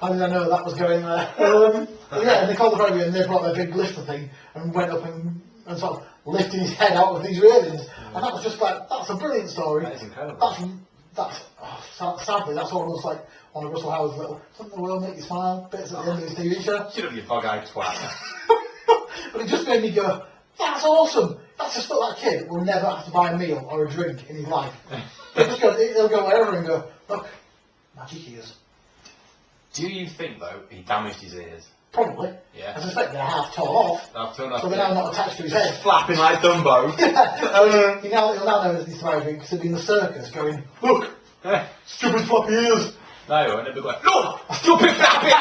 How did I know that was going there? Yeah, and they called the baby and they brought their big lifter thing and went up and sort of lifted his head out of these railings. And that was just like, that's a brilliant story. That is incredible. Sadly, that's almost like one of Russell Howard's little, something that will make you smile bits at the end of his TV show. Shut up, you bog-eyed twat. But it just made me go, that's awesome. That's just that kid will never have to buy a meal or a drink in his life. He'll go wherever and go, look, magic ears. Do you think, though, he damaged his ears? Probably. Yeah. I suspect they're half torn off. So they're now not attached to his head. Flapping like Dumbo. He'll now know that he's surviving because he'll be in the circus going, look, stupid floppy ears. No, he won't. He'll be going, look, stupid floppy.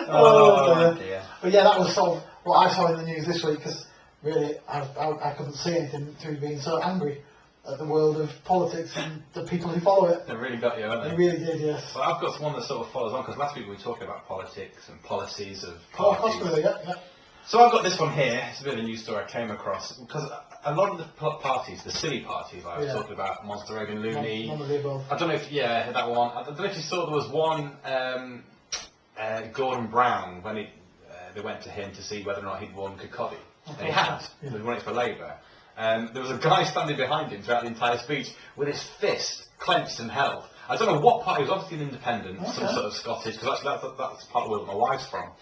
Oh, dear. But yeah, that was sort of what I saw in the news this week because really I couldn't see anything through being so angry at the world of politics and the people who follow it. They really got you, haven't they? They really did, yes. Well, I've got one that sort of follows on, because last week we were talking about politics and policies of Oh, parties. possibly, yeah. So I've got this one here. It's a bit of a news story I came across, because a lot of the parties, the silly parties, like I was talking about, Monster Egg and Looney. None of the above. I don't know if, that one. I don't know if you saw there was one, Gordon Brown, when they went to him to see whether or not he'd won Kirkcaldy. And he had. He was running for Labour. There was a guy standing behind him throughout the entire speech with his fist clenched and held. I don't know what party. He was obviously an independent, some sort of Scottish, because that's part of where my wife's from.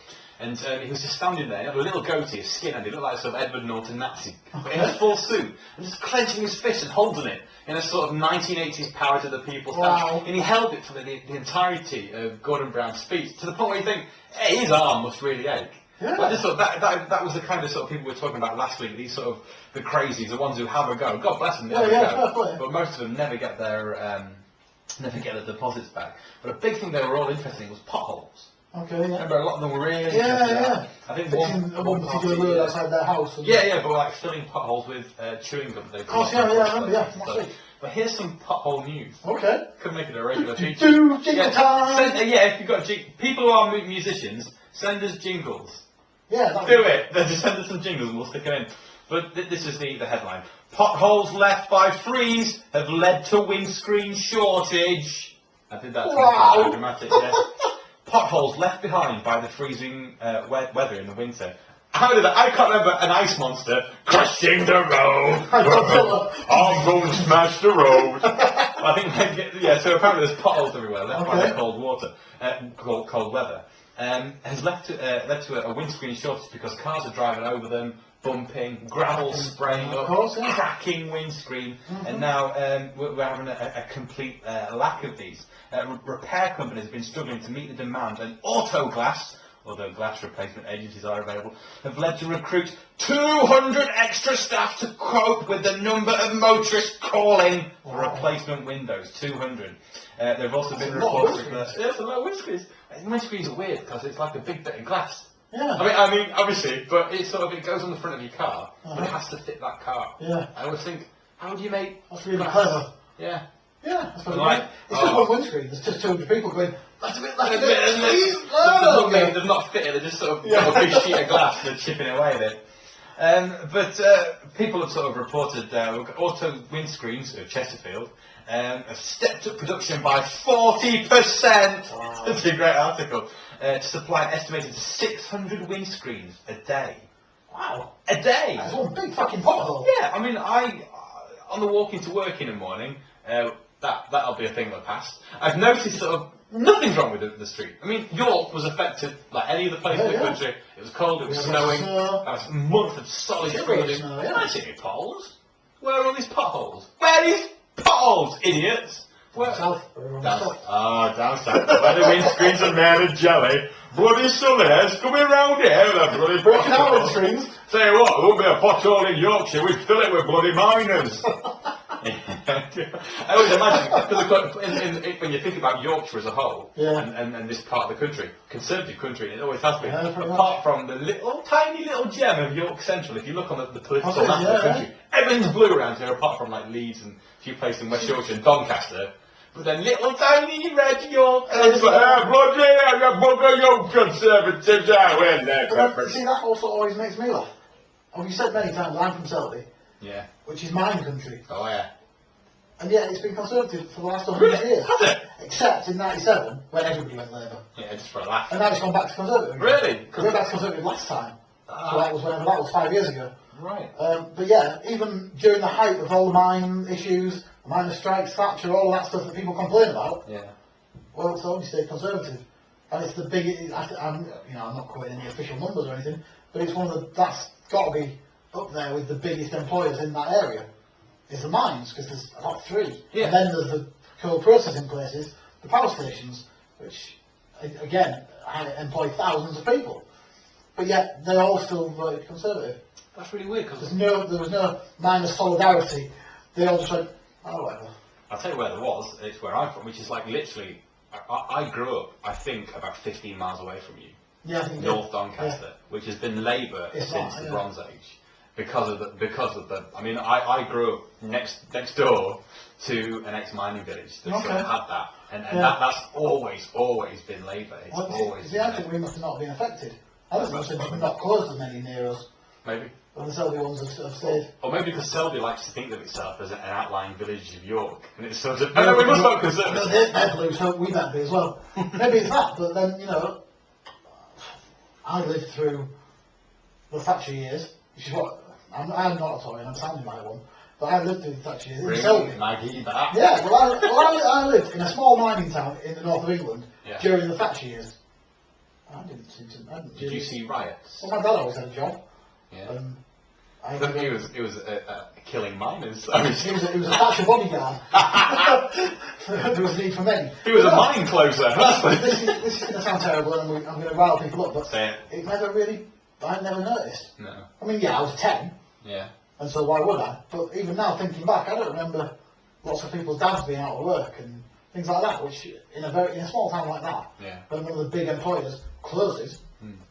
And he was just standing there, he had a little goatee, a skinhead, he looked like a sort of Edward Norton Nazi, but in a full suit, and just clenching his fist and holding it in a sort of 1980s power to the people stance. And he held it for the entirety of Gordon Brown's speech, to the point where you think, hey, his arm must really ache. Yeah. But I just thought that was the kind of sort of people we were talking about last week, these sort of the crazies, the ones who have a go. God bless them, they have a go. But most of them never get their deposits back. But a big thing they were all interested in was potholes. Okay, yeah. Remember, a lot of them were really interested. I think one particular road outside their house. But like filling potholes with chewing gum. Of course, I remember, But here's some pothole news. Okay. Could make it a regular feature. Jingle time! If you've got people who are musicians, send us jingles. Yeah, do it. Then just send us some jingles and we'll stick it in. But this is the headline. Potholes left by freeze have led to windscreen shortage. I did that. Wow. Dramatic, yes. Potholes left behind by the freezing weather in the winter. How did I can't remember an ice monster crashing the road. I'm going to smash the road. I think, so apparently there's potholes everywhere left by the cold water, cold weather. Has led to a windscreen shortage because cars are driving over them, bumping, gravel spraying up, cracking windscreen, and now we're having a complete lack of these. Repair companies have been struggling to meet the demand, and Autoglass, although glass replacement agencies are available, have led to recruit 200 extra staff to cope with the number of motorists calling for replacement windows. 200. There have also been reports of there's a lot of windscreens. Windscreens are weird because it's like a big bit of glass. Yeah. I mean, obviously, but it goes on the front of your car, but it has to fit that car. Yeah. I always think, how do you make? That's really clever. Yeah. Yeah, that's right. It's just one windscreen. There's just 200 people going, that's a bit, please. They've not fitted. They're just sort of got a big sheet of glass. They're chipping away at it. But people have sort of reported auto windscreens of Chesterfield have stepped up production by 40%. Wow. That's a great article. To supply an estimated 600 windscreens a day. Wow. A day. That's one big fucking pothole. Yeah, I mean, on the walk into work in the morning, that'll be a thing that passed. I've noticed sort of nothing's wrong with the street. I mean, York was affected like any other place in the country. It was cold, it was snowing. That was a month of solid freezing. I see any potholes. Where are all these potholes? Where are these potholes, idiots? Down south. Down south. Where the windscreens are made of jelly. Bloody sunnies coming round here with a bloody breaking out windscreens. Tell you what, there won't be a pothole in Yorkshire, we'd fill it with bloody miners. I always imagine, when you think about Yorkshire as a whole, and this part of the country, conservative country, it always has been, apart from the tiny little gem of York Central, if you look on the political map of the country, everything's blue around here, apart from like Leeds and a few places in West Yorkshire and Doncaster. But then little tiny red York, bloody bugger York Conservatives out in there. See, that also always makes me laugh. Have you said many times, I'm from Selby. Yeah. Which is mine country. Oh, yeah. And yet it's been Conservative for the last 100 years. Has it? except in '97 when everybody went Labour. Yeah, just for a laugh. And now it's gone back to Conservative. Really? Because we went back to Conservative last time. So that was whenever that was 5 years ago. Right. But yeah, even during the height of all the mine issues, miners' strikes, Thatcher, all that stuff that people complain about, Yeah. well, it's only stayed Conservative. And it's the biggest, I'm not quoting any official numbers or anything, but it's one of the, that's got to be up there with the biggest employers in that area, is the mines, because there's about 3. Yeah. And then there's the coal processing places, the power stations, which, again, employ thousands of people. But yet, they're all still voted Conservative. That's really weird, because... There was no minor solidarity. They all just went, oh, whatever. I'll tell you where there was. It's where I'm from, which is like literally... I grew up, I think, about 15 miles away from you. Yeah, I think North Doncaster, which has been Labour since the Bronze Age. Because of the... I mean, I grew up next door to an ex-mining village that sort of had that. And that's always been Labour. It's always been I think we must have not been affected. I was must have not closed as many near us. Maybe. But the Selby ones have stayed. Or maybe because Selby likes to think of itself as an outlying village of York, and it's sort of... we must vote Conservative. No, they're blue, so we better be as well. Maybe it's that, but then, I lived through the Thatcher years, which is what... I'm not a Tory, I'm sounding like one, but I lived through the Thatcher years in Selby. Maggie back. Yeah, I lived in a small mining town in the north of England during the Thatcher years. I didn't seem to... Did you see riots? Well, my dad always had a job. Yeah. For me, it was killing miners. I mean, he was a Thatcher bodyguard. There was need for many. He was a mine closer. This is going to sound terrible, and I'm going to rile people up, but it never really... I never noticed. No. I mean, yeah, I was 10. Yeah. And so why would I? But even now, thinking back, I don't remember lots of people's dads being out of work and things like that, which in a small town like that, when one of the big employers closes.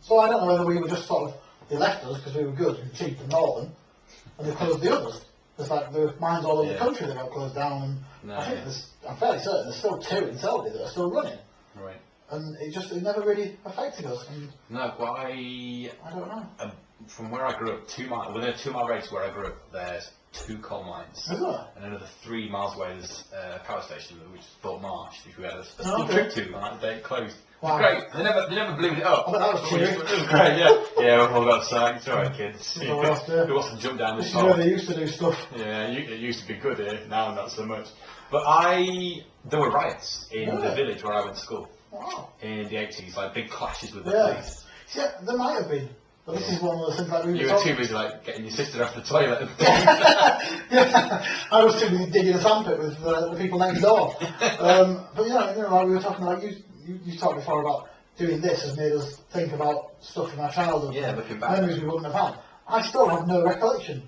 So I don't know whether we were just sort of, they left us because we were good and cheap and northern, and they closed the others. There's like there were mines all over the country that got closed down, and I think I'm fairly certain there's still 2 in Selby that are still running. Right. And it never really affected us. And no, well, I don't know. From where I grew up, within a 2 mile radius where I grew up, there's 2 coal mines. Is there? And another 3 miles away there's a power station, which is Thorpe Marsh, which we had a school trip to on that day it closed. Wow. Great. They never blew it up. I bet that was cheery. It was great, yeah. Yeah, we've all got signed. It's alright, kids. Who wants to jump down the This is where they used to do stuff. Yeah, it used to be good here, now not so much. But there were riots in the village where I went to school. Wow. In the 80s, like big clashes with the police. Yeah, there might have been. But this is one of the things like we You were too busy like getting your sister off the toilet. Yeah, I was too busy digging a sandpit with the people next door. But like we were talking about, you talked before about doing this has made us think about stuff from our childhood. Yeah, looking back. Memories we wouldn't have had. I still have no recollection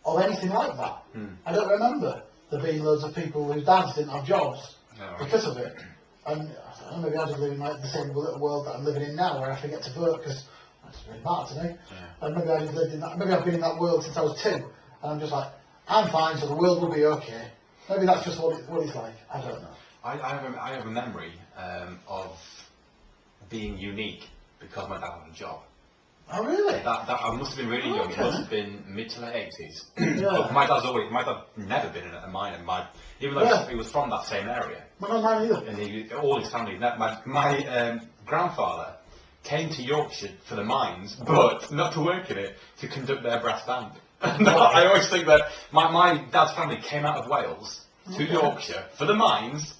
of anything like that. I don't remember there being loads of people whose dads didn't have jobs because of it. And I don't know, maybe I just live in like the same little world that I'm living in now, where I forget to vote because that doesn't really matter to me. Yeah. And maybe I just lived in that. Maybe I've been in that world since I was 2, and I'm just like, I'm fine, so the world will be okay. Maybe that's just what it's like. I don't know. I have a memory of being unique because my dad had a job. Oh really? That I must have been really young. It must have been mid to late 80s. Yeah. But my dad's never been in a mine, even though he was from that same area. Well, not mine either. And all his family. My grandfather came to Yorkshire for the mines, but not to work in it, to conduct their brass band. I always think that my dad's family came out of Wales to Yorkshire for the mines